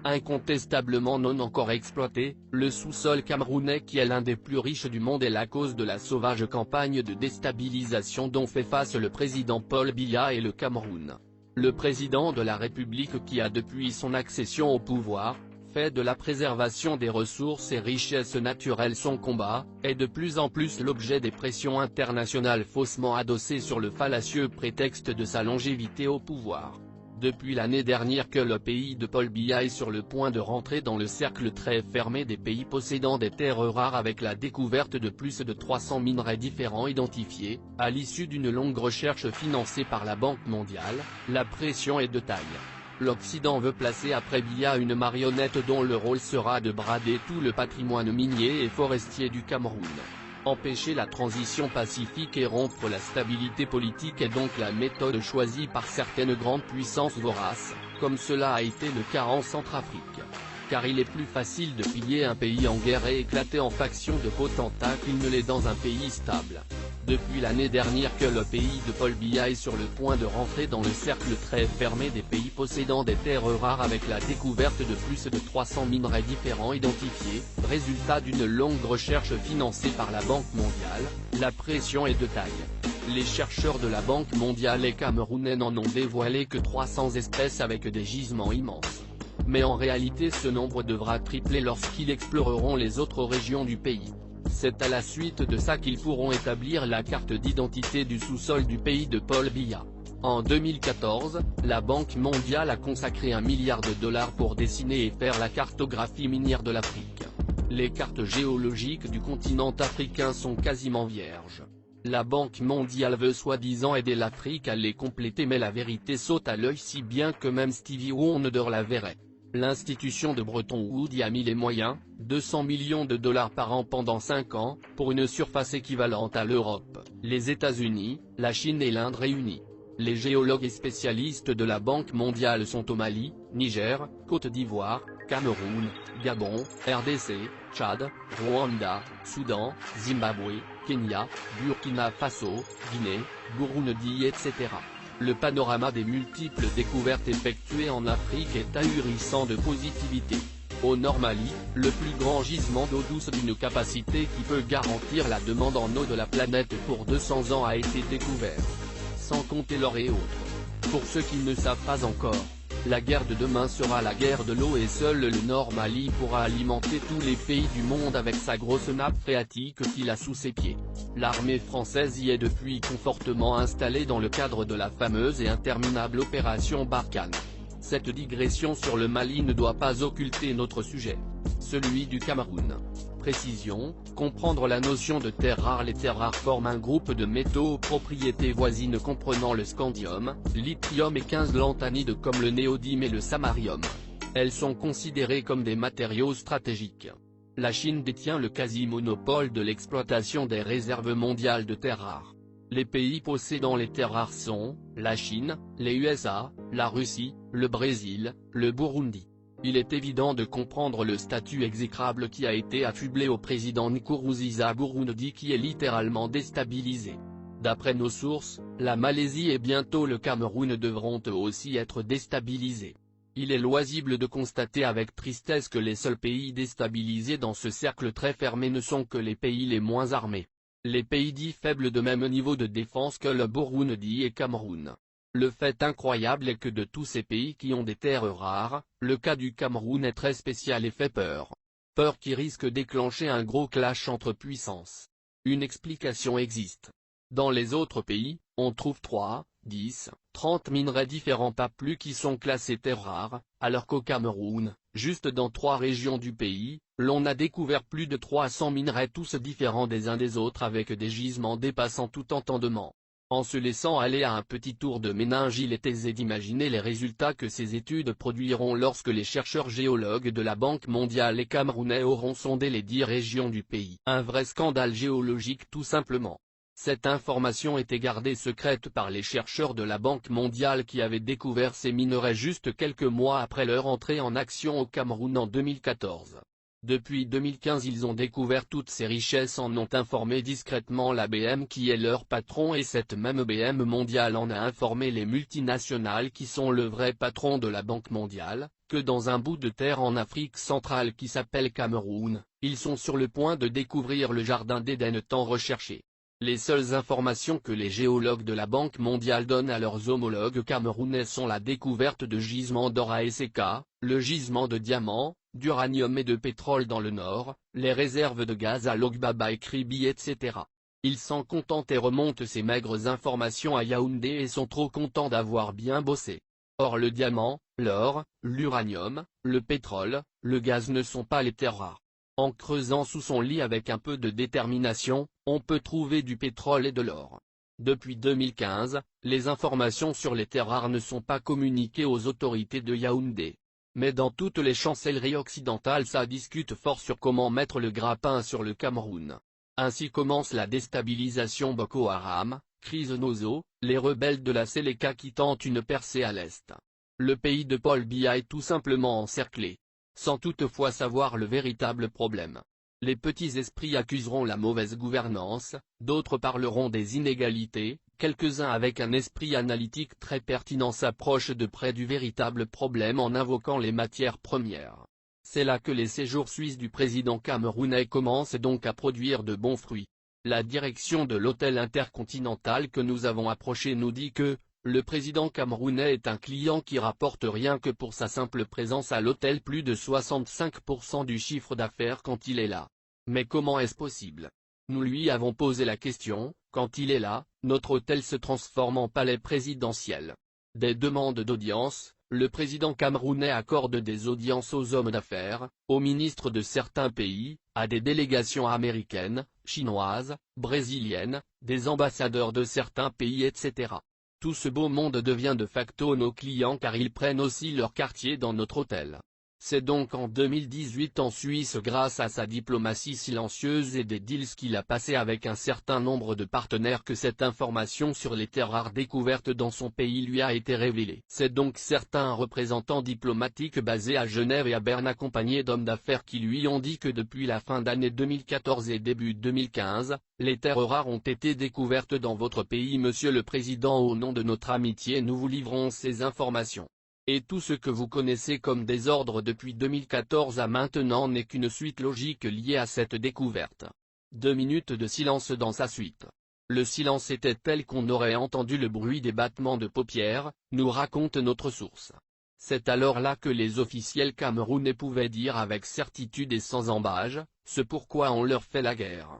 Incontestablement non encore exploité, le sous-sol camerounais qui est l'un des plus riches du monde est la cause de la sauvage campagne de déstabilisation dont fait face le président Paul Biya et le Cameroun. Le président de la République qui a depuis son accession au pouvoir, fait de la préservation des ressources et richesses naturelles son combat, est de plus en plus l'objet des pressions internationales faussement adossées sur le fallacieux prétexte de sa longévité au pouvoir. Depuis l'année dernière que le pays de Paul Biya est sur le point de rentrer dans le cercle très fermé des pays possédant des terres rares avec la découverte de plus de 300 minerais différents identifiés, à l'issue d'une longue recherche financée par la Banque mondiale, la pression est de taille. L'Occident veut placer après Biya une marionnette dont le rôle sera de brader tout le patrimoine minier et forestier du Cameroun. Empêcher la transition pacifique et rompre la stabilité politique est donc la méthode choisie par certaines grandes puissances voraces, comme cela a été le cas en Centrafrique. Car il est plus facile de piller un pays en guerre et éclater en factions de potentats qu'il ne l'est dans un pays stable. Depuis l'année dernière que le pays de Paul Biya est sur le point de rentrer dans le cercle très fermé des pays possédant des terres rares avec la découverte de plus de 300 minerais différents identifiés, résultat d'une longue recherche financée par la Banque mondiale, la pression est de taille. Les chercheurs de la Banque mondiale et camerounais n'en ont dévoilé que 300 espèces avec des gisements immenses. Mais en réalité ce nombre devra tripler lorsqu'ils exploreront les autres régions du pays. C'est à la suite de ça qu'ils pourront établir la carte d'identité du sous-sol du pays de Paul Biya. En 2014, la Banque mondiale a consacré $1 milliard pour dessiner et faire la cartographie minière de l'Afrique. Les cartes géologiques du continent africain sont quasiment vierges. La Banque mondiale veut soi-disant aider l'Afrique à les compléter mais la vérité saute à l'œil si bien que même Stevie Wonder la verrait. L'institution de Bretton Woods y a mis les moyens, $200 millions par an pendant 5 ans, pour une surface équivalente à l'Europe, les États-Unis, la Chine et l'Inde réunis. Les géologues et spécialistes de la Banque mondiale sont au Mali, Niger, Côte d'Ivoire, Cameroun, Gabon, RDC, Tchad, Rwanda, Soudan, Zimbabwe, Kenya, Burkina Faso, Guinée, Burundi etc. Le panorama des multiples découvertes effectuées en Afrique est ahurissant de positivité. Au Nord Mali, le plus grand gisement d'eau douce d'une capacité qui peut garantir la demande en eau de la planète pour 200 ans a été découvert. Sans compter l'or et autres. Pour ceux qui ne savent pas encore, la guerre de demain sera la guerre de l'eau et seul le Nord Mali pourra alimenter tous les pays du monde avec sa grosse nappe phréatique qu'il a sous ses pieds. L'armée française y est depuis confortablement installée dans le cadre de la fameuse et interminable opération Barkhane. Cette digression sur le Mali ne doit pas occulter notre sujet, celui du Cameroun. Précision, comprendre la notion de terres rares. Les terres rares forment un groupe de métaux aux propriétés voisines comprenant le scandium, lithium et 15 lanthanides comme le néodyme et le samarium. Elles sont considérées comme des matériaux stratégiques. La Chine détient le quasi-monopole de l'exploitation des réserves mondiales de terres rares. Les pays possédant les terres rares sont, la Chine, les USA, la Russie, le Brésil, le Burundi. Il est évident de comprendre le statut exécrable qui a été affublé au président Nkurunziza Burundi qui est littéralement déstabilisé. D'après nos sources, la Malaisie et bientôt le Cameroun devront eux aussi être déstabilisés. Il est loisible de constater avec tristesse que les seuls pays déstabilisés dans ce cercle très fermé ne sont que les pays les moins armés. Les pays dits faibles de même niveau de défense que le Burundi et Cameroun. Le fait incroyable est que de tous ces pays qui ont des terres rares, le cas du Cameroun est très spécial et fait peur. Peur qui risque de déclencher un gros clash entre puissances. Une explication existe. Dans les autres pays, on trouve 3, 10, 30 minerais différents pas plus qui sont classés terres rares, alors qu'au Cameroun, juste dans 3 régions du pays, l'on a découvert plus de 300 minerais tous différents des uns des autres avec des gisements dépassant tout entendement. En se laissant aller à un petit tour de méninge, il est aisé d'imaginer les résultats que ces études produiront lorsque les chercheurs géologues de la Banque mondiale et camerounais auront sondé les 10 régions du pays. Un vrai scandale géologique tout simplement. Cette information était gardée secrète par les chercheurs de la Banque mondiale qui avaient découvert ces minerais juste quelques mois après leur entrée en action au Cameroun en 2014. Depuis 2015 ils ont découvert toutes ces richesses en ont informé discrètement l'ABM qui est leur patron et cette même BM mondiale en a informé les multinationales qui sont le vrai patron de la Banque mondiale, que dans un bout de terre en Afrique centrale qui s'appelle Cameroun, ils sont sur le point de découvrir le jardin d'Éden tant recherché. Les seules informations que les géologues de la Banque mondiale donnent à leurs homologues camerounais sont la découverte de gisements d'or à SK, le gisement de diamants, d'uranium et de pétrole dans le nord, les réserves de gaz à Logbaba et Kribi etc. Ils s'en contentent et remontent ces maigres informations à Yaoundé et sont trop contents d'avoir bien bossé. Or le diamant, l'or, l'uranium, le pétrole, le gaz ne sont pas les terres rares. En creusant sous son lit avec un peu de détermination, on peut trouver du pétrole et de l'or. Depuis 2015, les informations sur les terres rares ne sont pas communiquées aux autorités de Yaoundé. Mais dans toutes les chancelleries occidentales ça discute fort sur comment mettre le grappin sur le Cameroun. Ainsi commence la déstabilisation Boko Haram, crise Nozo, les rebelles de la Séléka qui tentent une percée à l'est. Le pays de Paul Biya est tout simplement encerclé. Sans toutefois savoir le véritable problème. Les petits esprits accuseront la mauvaise gouvernance, d'autres parleront des inégalités, quelques-uns avec un esprit analytique très pertinent s'approchent de près du véritable problème en invoquant les matières premières. C'est là que les séjours suisses du président camerounais commencent donc à produire de bons fruits. La direction de l'hôtel intercontinental que nous avons approché nous dit que le président camerounais est un client qui rapporte rien que pour sa simple présence à l'hôtel plus de 65% du chiffre d'affaires quand il est là. Mais comment est-ce possible? Nous lui avons posé la question, quand il est là, notre hôtel se transforme en palais présidentiel. Des demandes d'audience, le président camerounais accorde des audiences aux hommes d'affaires, aux ministres de certains pays, à des délégations américaines, chinoises, brésiliennes, des ambassadeurs de certains pays etc. Tout ce beau monde devient de facto nos clients car ils prennent aussi leur quartier dans notre hôtel. C'est donc en 2018 en Suisse grâce à sa diplomatie silencieuse et des deals qu'il a passés avec un certain nombre de partenaires que cette information sur les terres rares découvertes dans son pays lui a été révélée. C'est donc certains représentants diplomatiques basés à Genève et à Berne accompagnés d'hommes d'affaires qui lui ont dit que depuis la fin d'année 2014 et début 2015, les terres rares ont été découvertes dans votre pays. Monsieur le Président, au nom de notre amitié nous vous livrons ces informations. Et tout ce que vous connaissez comme désordre depuis 2014 à maintenant n'est qu'une suite logique liée à cette découverte. 2 minutes de silence dans sa suite. Le silence était tel qu'on aurait entendu le bruit des battements de paupières, nous raconte notre source. C'est alors là que les officiels camerounais pouvaient dire avec certitude et sans ambages, ce pourquoi on leur fait la guerre.